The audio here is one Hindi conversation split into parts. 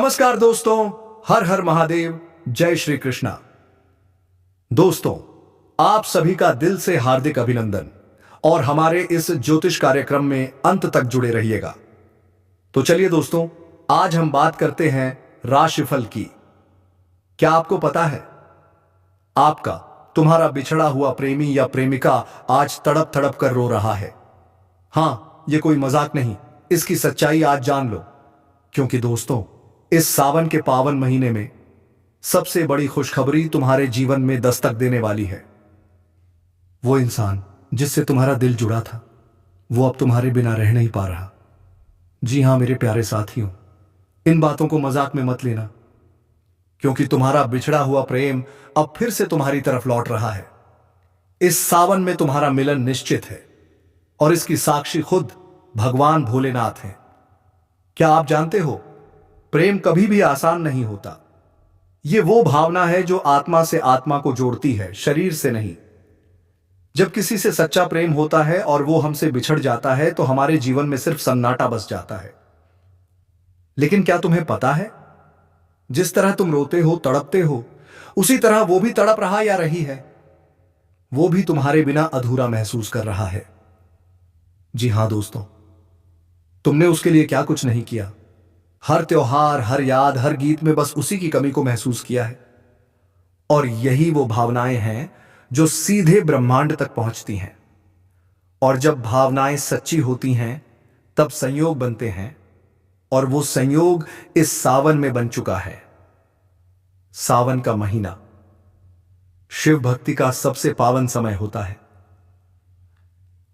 नमस्कार दोस्तों, हर हर महादेव, जय श्री कृष्णा। दोस्तों, आप सभी का दिल से हार्दिक अभिनंदन और हमारे इस ज्योतिष कार्यक्रम में अंत तक जुड़े रहिएगा। तो चलिए दोस्तों, आज हम बात करते हैं राशिफल की। क्या आपको पता है, आपका तुम्हारा बिछड़ा हुआ प्रेमी या प्रेमिका आज तड़प तड़प कर रो रहा है। हां, यह कोई मजाक नहीं, इसकी सच्चाई आज जान लो। क्योंकि दोस्तों, इस सावन के पावन महीने में सबसे बड़ी खुशखबरी तुम्हारे जीवन में दस्तक देने वाली है। वो इंसान जिससे तुम्हारा दिल जुड़ा था, वो अब तुम्हारे बिना रह नहीं पा रहा। जी हां मेरे प्यारे साथियों, इन बातों को मजाक में मत लेना, क्योंकि तुम्हारा बिछड़ा हुआ प्रेम अब फिर से तुम्हारी तरफ लौट रहा है। इस सावन में तुम्हारा मिलन निश्चित है और इसकी साक्षी खुद भगवान भोलेनाथ हैं। क्या आप जानते हो, प्रेम कभी भी आसान नहीं होता। यह वो भावना है जो आत्मा से आत्मा को जोड़ती है, शरीर से नहीं। जब किसी से सच्चा प्रेम होता है और वो हमसे बिछड़ जाता है तो हमारे जीवन में सिर्फ सन्नाटा बस जाता है। लेकिन क्या तुम्हें पता है, जिस तरह तुम रोते हो, तड़पते हो, उसी तरह वो भी तड़प रहा या रही है। वो भी तुम्हारे बिना अधूरा महसूस कर रहा है। जी हां दोस्तों, तुमने उसके लिए क्या कुछ नहीं किया। हर त्योहार, हर याद, हर गीत में बस उसी की कमी को महसूस किया है। और यही वो भावनाएं हैं जो सीधे ब्रह्मांड तक पहुंचती हैं। और जब भावनाएं सच्ची होती हैं तब संयोग बनते हैं, और वो संयोग इस सावन में बन चुका है। सावन का महीना शिव भक्ति का सबसे पावन समय होता है।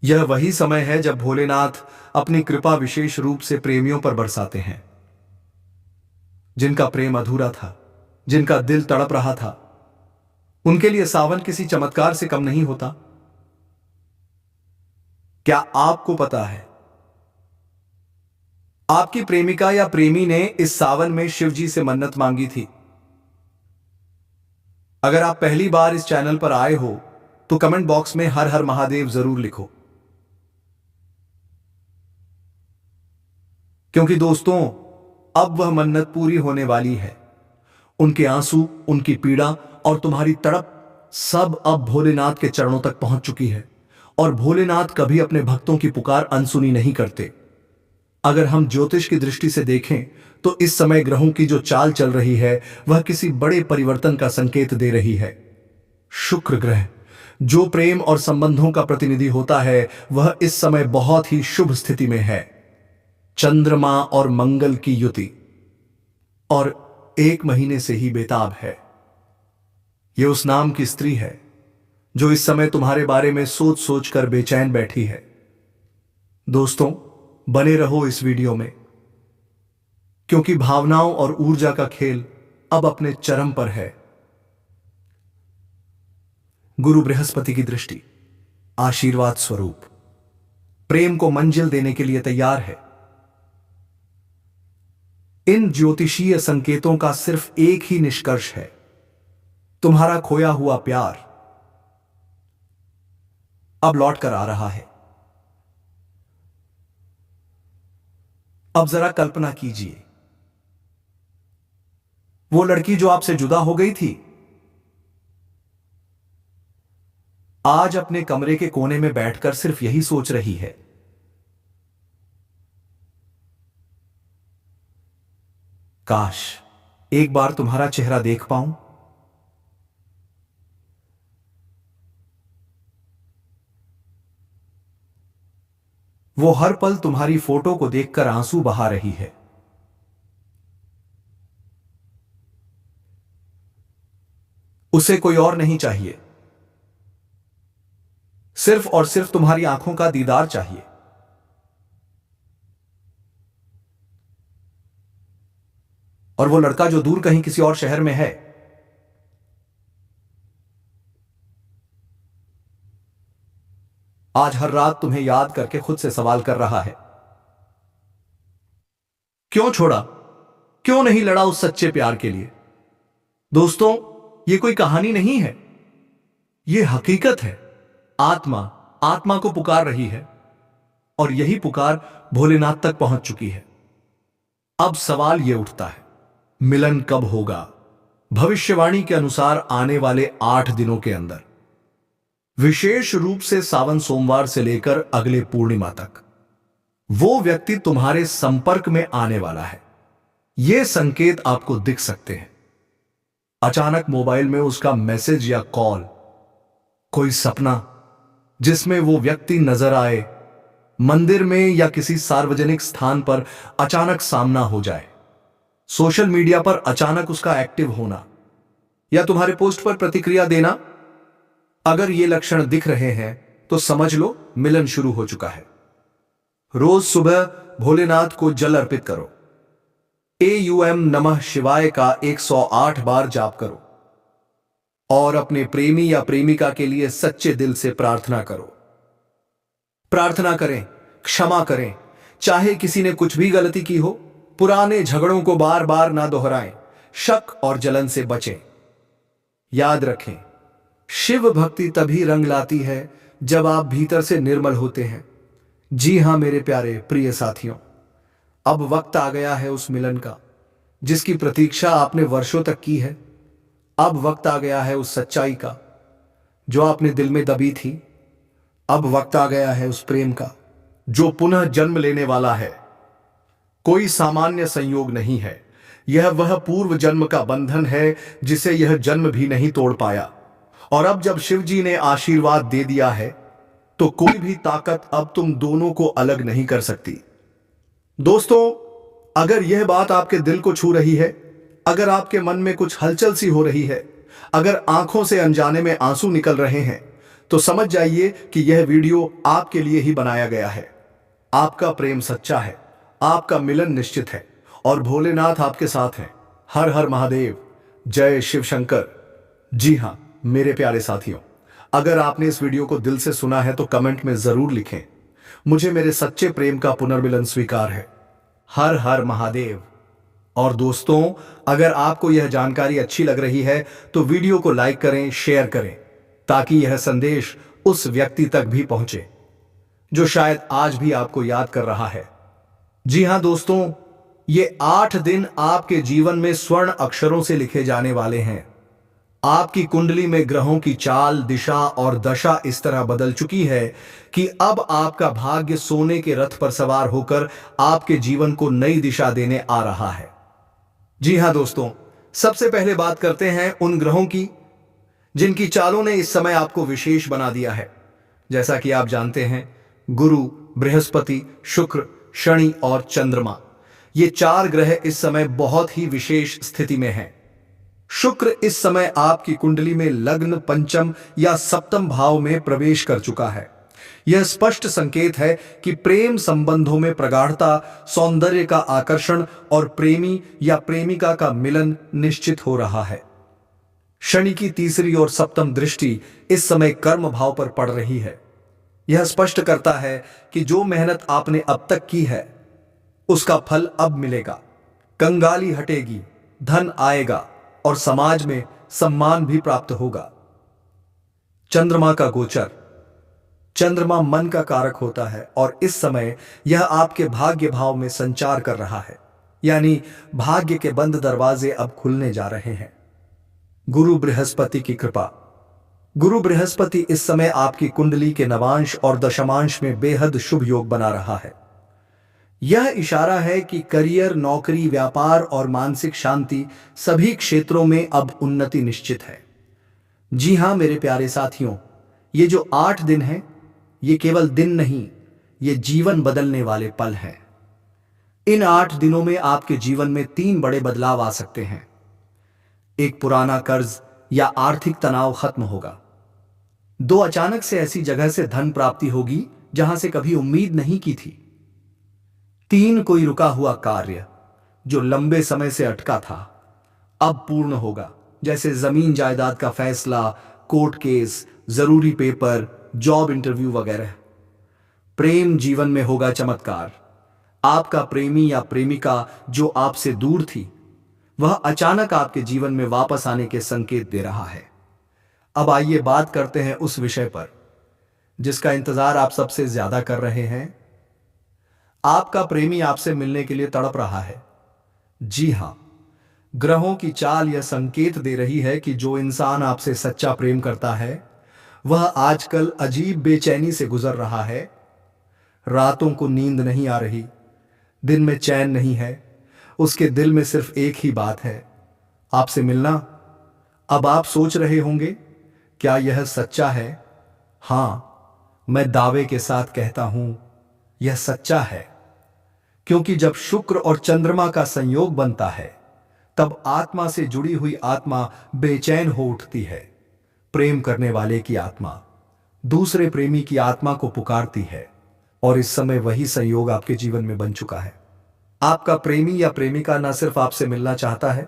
यह वही समय है जब भोलेनाथ अपनी कृपा विशेष रूप से प्रेमियों पर बरसाते हैं। जिनका प्रेम अधूरा था, जिनका दिल तड़प रहा था, उनके लिए सावन किसी चमत्कार से कम नहीं होता। क्या आपको पता है, आपकी प्रेमिका या प्रेमी ने इस सावन में शिव जी से मन्नत मांगी थी। अगर आप पहली बार इस चैनल पर आए हो तो कमेंट बॉक्स में हर हर महादेव जरूर लिखो। क्योंकि दोस्तों, अब वह मन्नत पूरी होने वाली है। उनके आंसू, उनकी पीड़ा और तुम्हारी तड़प सब अब भोलेनाथ के चरणों तक पहुंच चुकी है। और भोलेनाथ कभी अपने भक्तों की पुकार अनसुनी नहीं करते। अगर हम ज्योतिष की दृष्टि से देखें तो इस समय ग्रहों की जो चाल चल रही है वह किसी बड़े परिवर्तन का संकेत दे रही है। शुक्र ग्रह, जो प्रेम और संबंधों का प्रतिनिधि होता है, वह इस समय बहुत ही शुभ स्थिति में है। चंद्रमा और मंगल की युति और 1 महीने से ही बेताब है। यह उस नाम की स्त्री है जो इस समय तुम्हारे बारे में सोच सोच कर बेचैन बैठी है। दोस्तों, बने रहो इस वीडियो में, क्योंकि भावनाओं और ऊर्जा का खेल अब अपने चरम पर है। गुरु बृहस्पति की दृष्टि आशीर्वाद स्वरूप प्रेम को मंजिल देने के लिए तैयार है। इन ज्योतिषीय संकेतों का सिर्फ एक ही निष्कर्ष है, तुम्हारा खोया हुआ प्यार अब लौट कर आ रहा है। अब जरा कल्पना कीजिए, वो लड़की जो आपसे जुदा हो गई थी, आज अपने कमरे के कोने में बैठकर सिर्फ यही सोच रही है, काश एक बार तुम्हारा चेहरा देख पाऊं। वो हर पल तुम्हारी फोटो को देखकर आंसू बहा रही है। उसे कोई और नहीं चाहिए, सिर्फ और सिर्फ तुम्हारी आंखों का दीदार चाहिए। और वो लड़का जो दूर कहीं किसी और शहर में है, आज हर रात तुम्हें याद करके खुद से सवाल कर रहा है, क्यों छोड़ा, क्यों नहीं लड़ा उस सच्चे प्यार के लिए। दोस्तों, यह कोई कहानी नहीं है, यह हकीकत है। आत्मा आत्मा को पुकार रही है और यही पुकार भोलेनाथ तक पहुंच चुकी है। अब सवाल यह उठता है, मिलन कब होगा? भविष्यवाणी के अनुसार आने वाले 8 दिनों के अंदर, विशेष रूप से सावन सोमवार से लेकर अगले पूर्णिमा तक वो व्यक्ति तुम्हारे संपर्क में आने वाला है। ये संकेत आपको दिख सकते हैं। अचानक मोबाइल में उसका मैसेज या कॉल, कोई सपना जिसमें वो व्यक्ति नजर आए, मंदिर में या किसी सार्वजनिक स्थान पर अचानक सामना हो जाए, सोशल मीडिया पर अचानक उसका एक्टिव होना या तुम्हारे पोस्ट पर प्रतिक्रिया देना। अगर ये लक्षण दिख रहे हैं तो समझ लो मिलन शुरू हो चुका है। रोज सुबह भोलेनाथ को जल अर्पित करो। एयूएम नमः शिवाय का 108 बार जाप करो और अपने प्रेमी या प्रेमिका के लिए सच्चे दिल से प्रार्थना करो। प्रार्थना करें, क्षमा करें, चाहे किसी ने कुछ भी गलती की हो। पुराने झगड़ों को बार बार ना दोहराएं, शक और जलन से बचें। याद रखें, शिव भक्ति तभी रंग लाती है जब आप भीतर से निर्मल होते हैं। जी हां मेरे प्यारे प्रिय साथियों, अब वक्त आ गया है उस मिलन का जिसकी प्रतीक्षा आपने वर्षों तक की है। अब वक्त आ गया है उस सच्चाई का जो आपने दिल में दबी थी। अब वक्त आ गया है उस प्रेम का जो पुनः जन्म लेने वाला है। कोई सामान्य संयोग नहीं है, यह वह पूर्व जन्म का बंधन है जिसे यह जन्म भी नहीं तोड़ पाया। और अब जब शिव जी ने आशीर्वाद दे दिया है तो कोई भी ताकत अब तुम दोनों को अलग नहीं कर सकती। दोस्तों, अगर यह बात आपके दिल को छू रही है, अगर आपके मन में कुछ हलचल सी हो रही है, अगर आंखों से अनजाने में आंसू निकल रहे हैं, तो समझ जाइए कि यह वीडियो आपके लिए ही बनाया गया है। आपका प्रेम सच्चा है, आपका मिलन निश्चित है और भोलेनाथ आपके साथ हैं। हर हर महादेव, जय शिव शंकर। जी हां मेरे प्यारे साथियों, अगर आपने इस वीडियो को दिल से सुना है तो कमेंट में जरूर लिखें, मुझे मेरे सच्चे प्रेम का पुनर्मिलन स्वीकार है। हर हर महादेव। और दोस्तों, अगर आपको यह जानकारी अच्छी लग रही है तो वीडियो को लाइक करें, शेयर करें, ताकि यह संदेश उस व्यक्ति तक भी पहुंचे जो शायद आज भी आपको याद कर रहा है। जी हां दोस्तों, ये 8 दिन आपके जीवन में स्वर्ण अक्षरों से लिखे जाने वाले हैं। आपकी कुंडली में ग्रहों की चाल, दिशा और दशा इस तरह बदल चुकी है कि अब आपका भाग्य सोने के रथ पर सवार होकर आपके जीवन को नई दिशा देने आ रहा है। जी हां दोस्तों, सबसे पहले बात करते हैं उन ग्रहों की जिनकी चालों ने इस समय आपको विशेष बना दिया है। जैसा कि आप जानते हैं, गुरु, बृहस्पति, शुक्र, शनि और चंद्रमा, ये 4 ग्रह इस समय बहुत ही विशेष स्थिति में हैं। शुक्र इस समय आपकी कुंडली में लग्न, पंचम या सप्तम भाव में प्रवेश कर चुका है। यह स्पष्ट संकेत है कि प्रेम संबंधों में प्रगाढ़ता, सौंदर्य का आकर्षण और प्रेमी या प्रेमिका का मिलन निश्चित हो रहा है। शनि की तीसरी और सप्तम दृष्टि इस समय कर्म भाव पर पड़ रही है। यह स्पष्ट करता है कि जो मेहनत आपने अब तक की है उसका फल अब मिलेगा। कंगाली हटेगी, धन आएगा और समाज में सम्मान भी प्राप्त होगा। चंद्रमा का गोचर। चंद्रमा मन का कारक होता है और इस समय यह आपके भाग्य भाव में संचार कर रहा है, यानी भाग्य के बंद दरवाजे अब खुलने जा रहे हैं। गुरु बृहस्पति की कृपा। गुरु बृहस्पति इस समय आपकी कुंडली के नवांश और दशमांश में बेहद शुभ योग बना रहा है। यह इशारा है कि करियर, नौकरी, व्यापार और मानसिक शांति सभी क्षेत्रों में अब उन्नति निश्चित है। जी हां मेरे प्यारे साथियों, ये जो 8 दिन हैं, ये केवल दिन नहीं, ये जीवन बदलने वाले पल हैं। इन 8 दिनों में आपके जीवन में 3 बड़े बदलाव आ सकते हैं। एक पुराना कर्ज या आर्थिक तनाव खत्म होगा। 2 अचानक से ऐसी जगह से धन प्राप्ति होगी जहां से कभी उम्मीद नहीं की थी। 3 कोई रुका हुआ कार्य जो लंबे समय से अटका था अब पूर्ण होगा, जैसे जमीन जायदाद का फैसला, कोर्ट केस, जरूरी पेपर, जॉब इंटरव्यू वगैरह। प्रेम जीवन में होगा चमत्कार। आपका प्रेमी या प्रेमिका जो आपसे दूर थी वह अचानक आपके जीवन में वापस आने के संकेत दे रहा है। अब आइए बात करते हैं उस विषय पर जिसका इंतजार आप सबसे ज्यादा कर रहे हैं। आपका प्रेमी आपसे मिलने के लिए तड़प रहा है। जी हां, ग्रहों की चाल यह संकेत दे रही है कि जो इंसान आपसे सच्चा प्रेम करता है वह आजकल अजीब बेचैनी से गुजर रहा है। रातों को नींद नहीं आ रही, दिन में चैन नहीं है, उसके दिल में सिर्फ एक ही बात है, आपसे मिलना। अब आप सोच रहे होंगे, क्या यह सच्चा है? हां, मैं दावे के साथ कहता हूं, यह सच्चा है। क्योंकि जब शुक्र और चंद्रमा का संयोग बनता है तब आत्मा से जुड़ी हुई आत्मा बेचैन हो उठती है। प्रेम करने वाले की आत्मा दूसरे प्रेमी की आत्मा को पुकारती है, और इस समय वही संयोग आपके जीवन में बन चुका है। आपका प्रेमी या प्रेमिका न सिर्फ आपसे मिलना चाहता है,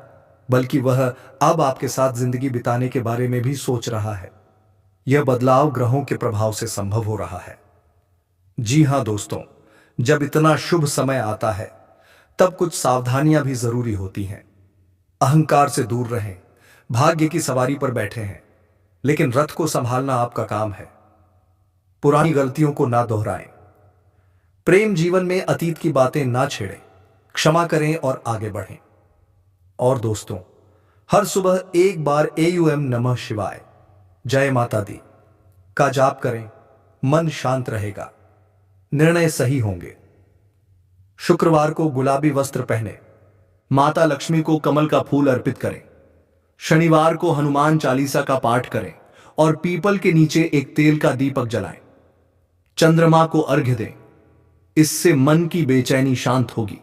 बल्कि वह अब आपके साथ जिंदगी बिताने के बारे में भी सोच रहा है। यह बदलाव ग्रहों के प्रभाव से संभव हो रहा है। जी हां दोस्तों, जब इतना शुभ समय आता है तब कुछ सावधानियां भी जरूरी होती हैं। अहंकार से दूर रहें। भाग्य की सवारी पर बैठे हैं, लेकिन रथ को संभालना आपका काम है। पुरानी गलतियों को ना दोहराएं। प्रेम जीवन में अतीत की बातें ना छेड़ें। क्षमा करें और आगे बढ़ें। और दोस्तों, हर सुबह एक बार AUM नमः शिवाय, जय माता दी का जाप करें। मन शांत रहेगा, निर्णय सही होंगे। शुक्रवार को गुलाबी वस्त्र पहने, माता लक्ष्मी को कमल का फूल अर्पित करें। शनिवार को हनुमान चालीसा का पाठ करें और पीपल के नीचे एक तेल का दीपक जलाएं। चंद्रमा को अर्घ्य दें, इससे मन की बेचैनी शांत होगी।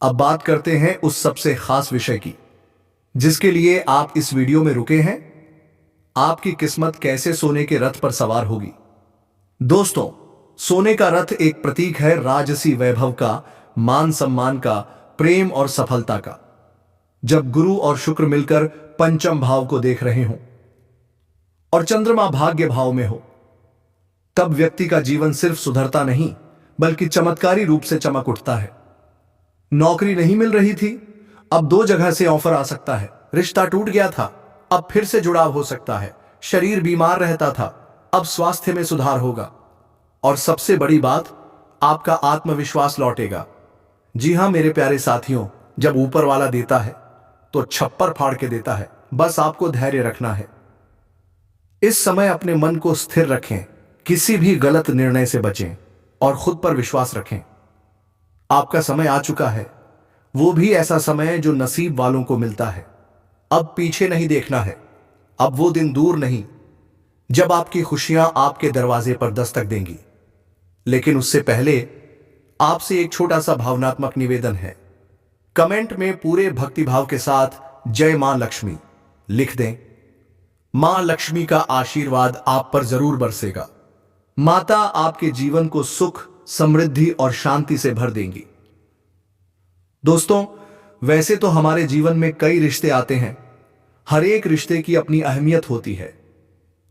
अब बात करते हैं उस सबसे खास विषय की जिसके लिए आप इस वीडियो में रुके हैं। आपकी किस्मत कैसे सोने के रथ पर सवार होगी। दोस्तों, सोने का रथ एक प्रतीक है राजसी वैभव का, मान सम्मान का, प्रेम और सफलता का। जब गुरु और शुक्र मिलकर पंचम भाव को देख रहे हों और चंद्रमा भाग्य भाव में हो, तब व्यक्ति का जीवन सिर्फ सुधरता नहीं बल्कि चमत्कारी रूप से चमक उठता है। नौकरी नहीं मिल रही थी, अब 2 जगह से ऑफर आ सकता है। रिश्ता टूट गया था, अब फिर से जुड़ाव हो सकता है। शरीर बीमार रहता था, अब स्वास्थ्य में सुधार होगा। और सबसे बड़ी बात, आपका आत्मविश्वास लौटेगा। जी हां मेरे प्यारे साथियों, जब ऊपर वाला देता है तो छप्पर फाड़ के देता है। बस आपको धैर्य रखना है। इस समय अपने मन को स्थिर रखें, किसी भी गलत निर्णय से बचें और खुद पर विश्वास रखें। आपका समय आ चुका है, वो भी ऐसा समय जो नसीब वालों को मिलता है। अब पीछे नहीं देखना है। अब वो दिन दूर नहीं जब आपकी खुशियां आपके दरवाजे पर दस्तक देंगी। लेकिन उससे पहले आपसे एक छोटा सा भावनात्मक निवेदन है। कमेंट में पूरे भक्तिभाव के साथ जय मां लक्ष्मी लिख दें। मां लक्ष्मी का आशीर्वाद आप पर जरूर बरसेगा। माता आपके जीवन को सुख, समृद्धि और शांति से भर देंगी। दोस्तों, वैसे तो हमारे जीवन में कई रिश्ते आते हैं। हर एक रिश्ते की अपनी अहमियत होती है,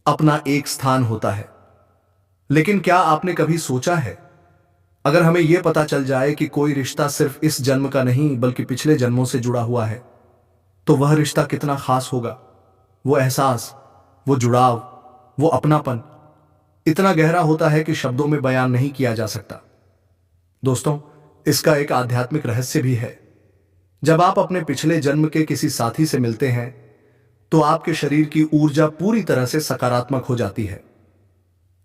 अपना एक स्थान होता है। लेकिन क्या आपने कभी सोचा है, अगर हमें यह पता चल जाए कि कोई रिश्ता सिर्फ इस जन्म का नहीं बल्कि पिछले जन्मों से जुड़ा हुआ है, तो वह रिश्ता कितना खास होगा। वो एहसास, वो जुड़ाव, वो अपनापन इतना गहरा होता है कि शब्दों में बयान नहीं किया जा सकता। दोस्तों, इसका एक आध्यात्मिक रहस्य भी है। जब आप अपने पिछले जन्म के किसी साथी से मिलते हैं तो आपके शरीर की ऊर्जा पूरी तरह से सकारात्मक हो जाती है।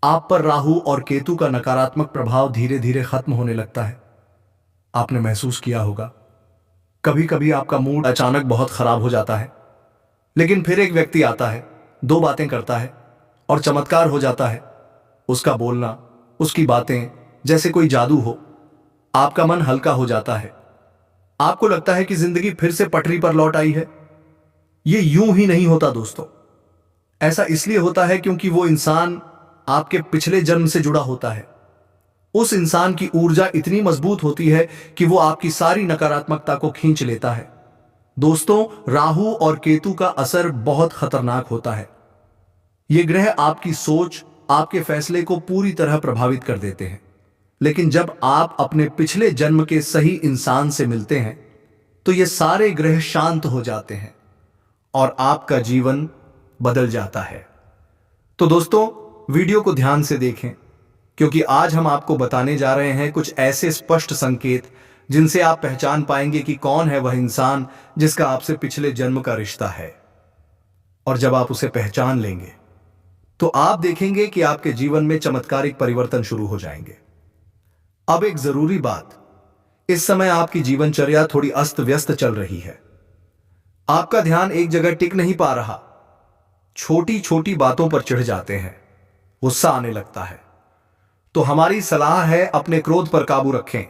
आप पर राहु और केतु का नकारात्मक प्रभाव धीरे धीरे खत्म होने लगता है। आपने महसूस किया होगा, कभी कभी आपका मूड अचानक बहुत खराब हो जाता है, लेकिन फिर एक व्यक्ति आता है, 2 बातें करता है और चमत्कार हो जाता है। उसका बोलना, उसकी बातें जैसे कोई जादू हो। आपका मन हल्का हो जाता है। आपको लगता है कि जिंदगी फिर से पटरी पर लौट आई है। यह यूं ही नहीं होता दोस्तों। ऐसा इसलिए होता है क्योंकि वो इंसान आपके पिछले जन्म से जुड़ा होता है। उस इंसान की ऊर्जा इतनी मजबूत होती है कि वो आपकी सारी नकारात्मकता को खींच लेता है। दोस्तों, राहु और केतु का असर बहुत खतरनाक होता है। ये ग्रह आपकी सोच, आपके फैसले को पूरी तरह प्रभावित कर देते हैं। लेकिन जब आप अपने पिछले जन्म के सही इंसान से मिलते हैं तो ये सारे ग्रह शांत हो जाते हैं और आपका जीवन बदल जाता है। तो दोस्तों, वीडियो को ध्यान से देखें, क्योंकि आज हम आपको बताने जा रहे हैं कुछ ऐसे स्पष्ट संकेत जिनसे आप पहचान पाएंगे कि कौन है वह इंसान जिसका आपसे पिछले जन्म का रिश्ता है। और जब आप उसे पहचान लेंगे तो आप देखेंगे कि आपके जीवन में चमत्कारिक परिवर्तन शुरू हो जाएंगे। अब एक जरूरी बात, इस समय आपकी जीवनचर्या थोड़ी अस्त व्यस्त चल रही है। आपका ध्यान एक जगह टिक नहीं पा रहा, छोटी छोटी बातों पर चिढ़ जाते हैं, गुस्सा आने लगता है। तो हमारी सलाह है अपने क्रोध पर काबू रखें,